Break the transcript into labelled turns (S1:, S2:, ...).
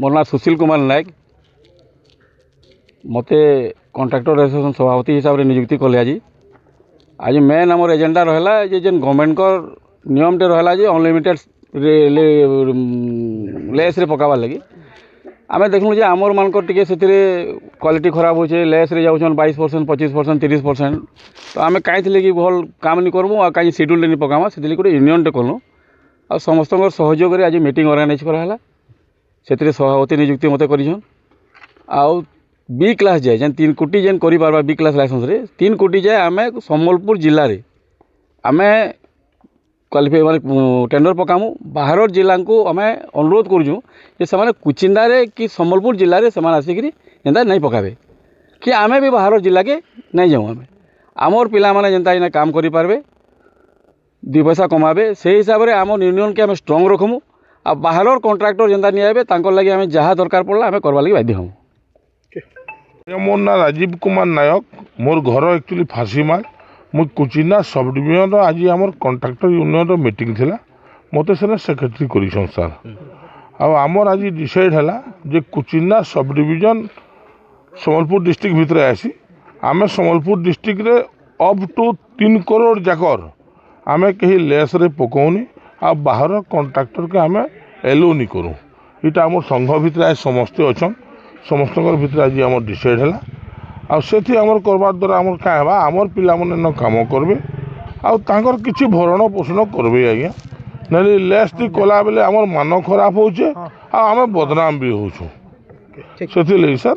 S1: मोर ना सुशील कुमार नायक मते contractor association सभापति हिसाब से नियुक्ति कले आज मेन आमर एजेंडा रहा जेन गवर्नमेंट को नियमटे रहा अनलिमिटेड लेस रे पकाबार लगी आम देखलु आमर मानक टे से क्वालिटी खराब होचे लेस रे जाऊन 22% 25% 30% तो आम कहीं कि भल काम नहीं करमु आ कहीं शेड्यूल नहीं पकामा से गोटे यूनियन टे कलु आ समस्त सहयोग आज मीटिंग ऑर्गेनाइज कराला से सभापति नियुक्ति मत कर आउ बी क्लास जाए जेन 3 कोटी जेन करि पारबा बी क्लास लाइसेंस रे 3 कोटी जाए आम सम्बलपुर जिले में आम क्वालिफाई माने टेंडर पकामु बाहर जिला को आम अनुरोध करूँ से कुचिंदा रे कि सम्बलपुर जिले में से आसिक जेनता नहीं पकाबे कि आम भी बाहर जिला के नहीं जाऊँ आम आमर पिला माने जेनता काम करि पारबे 2 पैसा कमाबे से हिसाब से आम यूनियन के आम स्ट्रंग रखमु आ बाहर कॉन्ट्रैक्टर जेनता नहीं आए तांकर लगे आम जहाँ दरकार पड़ला आम करवा लगी बाध्य हूँ।
S2: मोर ना राजीव कुमार नायक मोर घर एक्चुअली फांसीमाल मु कुचिना सब डिविजन आज आम कॉन्ट्रैक्टर यूनियन मीटिंग थिला मते से सेक्रेटरी करिसन सर आमर आज डिसाइड है जे Kutchina sub division Sambalpur district भितर आसी आम सम्बलपुर डिस्ट्रिक्ट रे अप टू 3 करोड़ जाकर आम कहीं लेस रे पकाउनी आ बाहर कॉन्ट्रैक्टर के आम एलो नहीं करूँ यहाँ आम संघ भितर आज समस्ते अच्छा समस्त भितर आज आम डिसाइड है आमर करवार द्वारा आमर क्या है आमर पिला माने न काम करबे आर किसी भरण पोषण करबे आज्ञा ना लेस टी कला बेले आमर मान खराब होचे आम बदनाम भी होचु से सर।